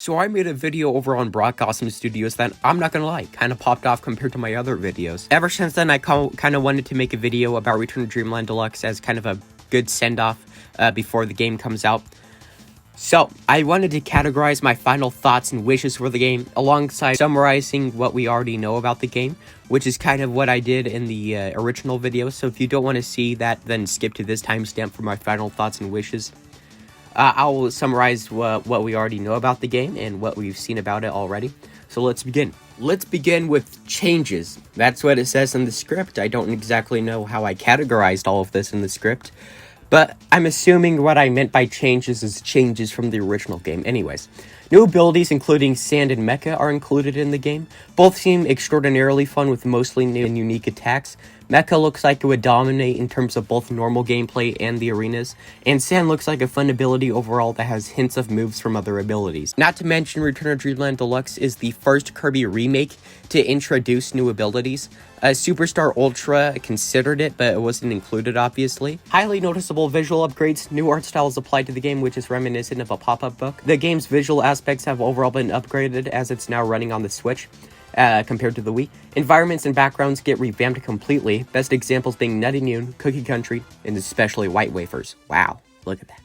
So I made a video over on Brock Awesome Studios that, I'm not gonna lie, kind of popped off compared to my other videos. Ever since then, I kind of wanted to make a video about Return to Dreamland Deluxe as kind of a good send-off before the game comes out. So, I wanted to categorize my final thoughts and wishes for the game, alongside summarizing what we already know about the game, which is kind of what I did in the original video. So if you don't want to see that, then skip to this timestamp for my final thoughts and wishes. I'll summarize what we already know about the game and what we've seen about it already. So let's begin. Let's begin with changes. That's what it says in the script. I don't exactly know how I categorized all of this in the script, but I'm assuming what I meant by changes is changes from the original game. Anyways, new abilities including Sand and Mecha are included in the game. Both seem extraordinarily fun with mostly new and unique attacks. Mecha looks like it would dominate in terms of both normal gameplay and the arenas, and Sand looks like a fun ability overall that has hints of moves from other abilities. Not to mention, Return to Dreamland Deluxe is the first Kirby remake to introduce new abilities. Superstar Ultra considered it, but it wasn't included, obviously. Highly noticeable visual upgrades, new art styles applied to the game, which is reminiscent of a pop-up book. The game's visual aspects have overall been upgraded as it's now running on the Switch. Compared to the Wii. Environments and backgrounds get revamped completely, best examples being Nutty Noon, Cookie Country, and especially White Wafers. Wow, look at that.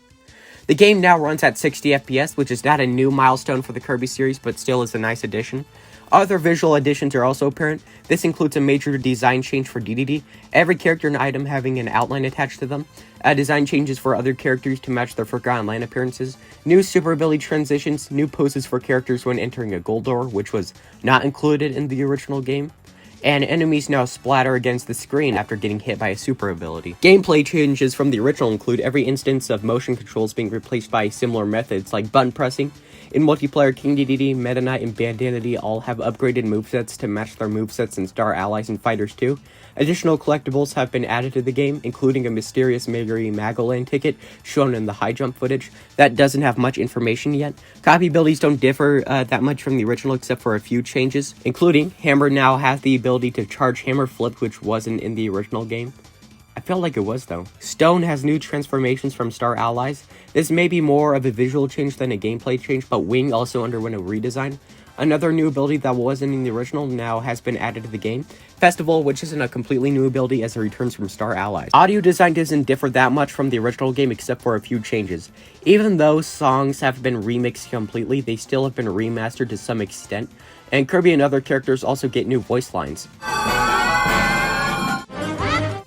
The game now runs at 60 FPS, which is not a new milestone for the Kirby series, but still is a nice addition. Other visual additions are also apparent. This includes a major design change for DDD, every character and item having an outline attached to them, design changes for other characters to match their Forgotten Land appearances, new super ability transitions, new poses for characters when entering a gold door, which was not included in the original game, and enemies now splatter against the screen after getting hit by a super ability. Gameplay changes from the original include every instance of motion controls being replaced by similar methods like button pressing. In multiplayer, King DDD, Meta Knight, and Bandanity all have upgraded movesets to match their movesets in Star Allies and Fighters 2. Additional collectibles have been added to the game, including a mysterious Mary Magoland ticket shown in the high jump footage that doesn't have much information yet. Copy abilities don't differ that much from the original except for a few changes, including Hammer now has the ability to charge Hammer Flip, which wasn't in the original game. I felt like it was, though. Stone has new transformations from Star Allies. This may be more of a visual change than a gameplay change, but Wing also underwent a redesign. Another new ability that wasn't in the original now has been added to the game. Festival, which isn't a completely new ability as it returns from Star Allies. Audio design doesn't differ that much from the original game except for a few changes. Even though songs have been remixed completely, they still have been remastered to some extent, and Kirby and other characters also get new voice lines.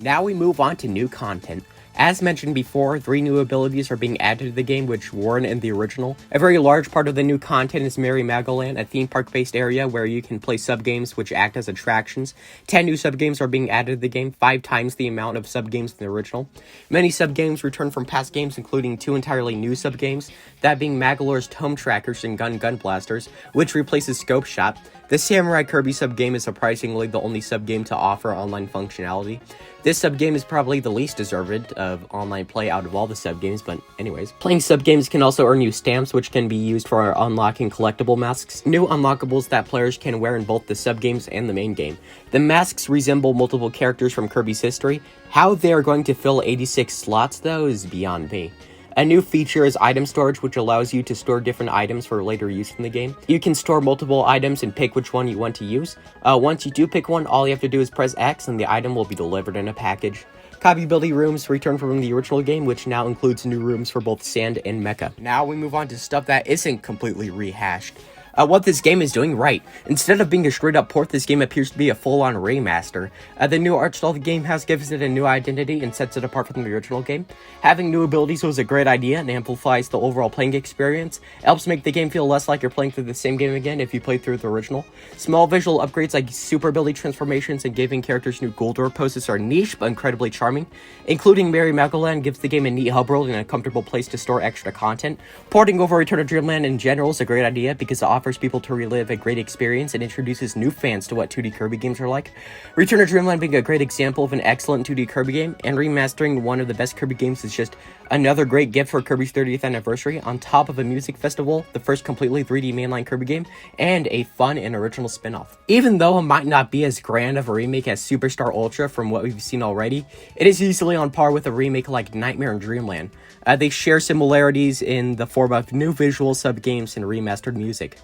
Now we move on to new content. As mentioned before, 3 new abilities are being added to the game which weren't in the original. A very large part of the new content is Mary Magoland, a theme park-based area where you can play sub-games which act as attractions. 10 new sub-games are being added to the game, 5 times the amount of sub-games in the original. Many sub-games return from past games, including 2 entirely new sub-games, that being Magolor's Tome Trackers and Gun Blasters, which replaces Scope Shot. The Samurai Kirby sub-game is surprisingly the only sub-game to offer online functionality. This sub-game is probably the least deserved of online play out of all the sub-games, but anyways. Playing sub-games can also earn you stamps, which can be used for unlocking collectible masks. New unlockables that players can wear in both the sub-games and the main game. The masks resemble multiple characters from Kirby's history. How they are going to fill 86 slots, though, is beyond me. A new feature is item storage, which allows you to store different items for later use in the game. You can store multiple items and pick which one you want to use. Once you do pick one, all you have to do is press X and the item will be delivered in a package. Copy ability rooms return from the original game, which now includes new rooms for both Sand and Mecha. Now we move on to stuff that isn't completely rehashed. What this game is doing right. Instead of being a straight-up port, this game appears to be a full-on remaster. The new art style the game has gives it a new identity and sets it apart from the original game. Having new abilities was a great idea and amplifies the overall playing experience. It helps make the game feel less like you're playing through the same game again if you play through the original. Small visual upgrades like super ability transformations and giving characters new gold door poses are niche but incredibly charming. Including Mary Magoland gives the game a neat hub world and a comfortable place to store extra content. Porting over Return to Dreamland in general is a great idea because it offers offers people to relive a great experience and introduces new fans to what 2D Kirby games are like. Return to Dreamland being a great example of an excellent 2D Kirby game, and remastering one of the best Kirby games is just another great gift for Kirby's 30th anniversary, on top of a music festival, the first completely 3D mainline Kirby game, and a fun and original spin-off. Even though it might not be as grand of a remake as Superstar Ultra from what we've seen already, it is easily on par with a remake like Nightmare in Dreamland. They share similarities in the form of new visual sub-games and remastered music.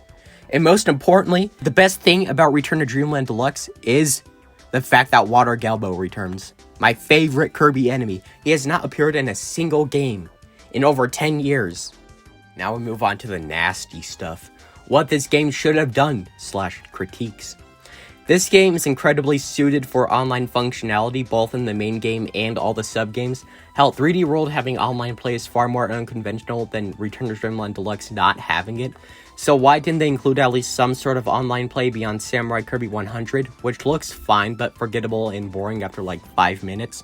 And most importantly, the best thing about Return to Dreamland Deluxe is the fact that Water Galbo returns. My favorite Kirby enemy. He has not appeared in a single game in over 10 years. Now we move on to the nasty stuff. What this game should have done / critiques. This game is incredibly suited for online functionality, both in the main game and all the sub-games. Hell, 3D World having online play is far more unconventional than Return to Dreamland Deluxe not having it. So why didn't they include at least some sort of online play beyond Samurai Kirby 100, which looks fine but forgettable and boring after like 5 minutes?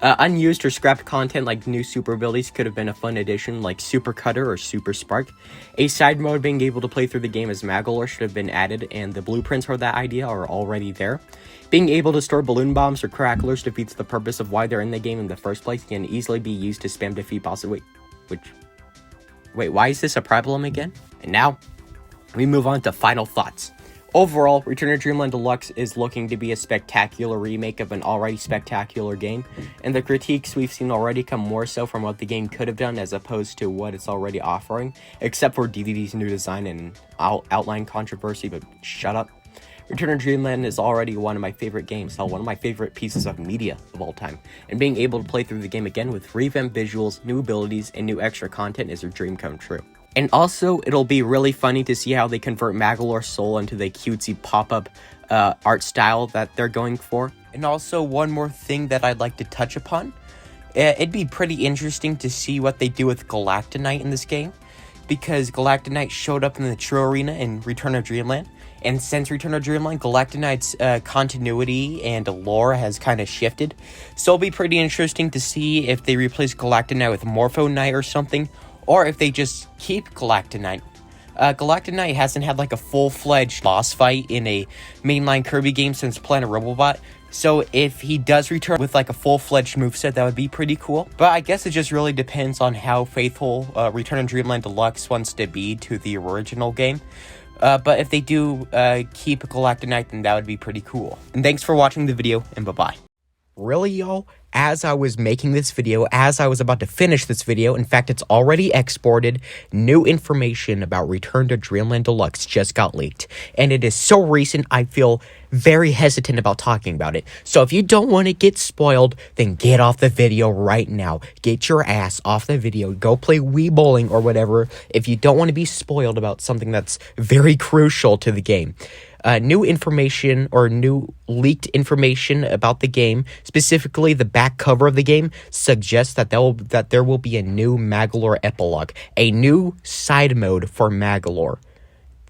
Unused or scrapped content like new super abilities could have been a fun addition, like Super Cutter or Super Spark. A side mode being able to play through the game as Magolor should have been added, and the blueprints for that idea are already there. Being able to store balloon bombs or cracklers defeats the purpose of why they're in the game in the first place, and can easily be used to spam defeat bosses. Wait, why is this a problem again? And now, we move on to final thoughts. Overall, Return to Dreamland Deluxe is looking to be a spectacular remake of an already spectacular game, and the critiques we've seen already come more so from what the game could have done as opposed to what it's already offering, except for DDD's new design and outline controversy, but shut up. Return to Dreamland is already one of my favorite games, one of my favorite pieces of media of all time, and being able to play through the game again with revamped visuals, new abilities, and new extra content is a dream come true. And also, it'll be really funny to see how they convert Magolor's soul into the cutesy pop-up art style that they're going for. And also, one more thing that I'd like to touch upon. It'd be pretty interesting to see what they do with Galactonite in this game, because Galactonite showed up in the True Arena in Return to Dreamland. And since Return to Dreamland, Galactonite's continuity and lore has kind of shifted. So it'll be pretty interesting to see if they replace Galactonite with Morpho Knight or something, or if they just keep Galactonite. Galactonite hasn't had like a full-fledged boss fight in a mainline Kirby game since Planet Robobot, so if he does return with like a full-fledged moveset, that would be pretty cool. But I guess it just really depends on how faithful Return to Dreamland Deluxe wants to be to the original game. But if they do keep Galactonite, then that would be pretty cool. And thanks for watching the video, and bye-bye. Really, y'all? As I was making this video, as I was about to finish this video, in fact, it's already exported, new information about Return to Dreamland Deluxe just got leaked. And it is so recent, I feel very hesitant about talking about it. So if you don't want to get spoiled, then get off the video right now. Get your ass off the video. Go play Wii Bowling or whatever if you don't want to be spoiled about something that's very crucial to the game. New information or new leaked information about the game, specifically the back cover of the game, suggests that there will be a new Magolor epilogue, a new side mode for Magolor.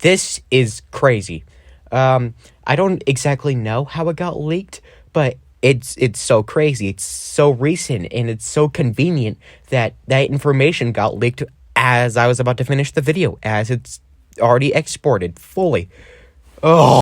This is crazy. I don't exactly know how it got leaked, but it's so crazy. It's so recent, and it's so convenient that that information got leaked as I was about to finish the video, as it's already exported fully. Oh.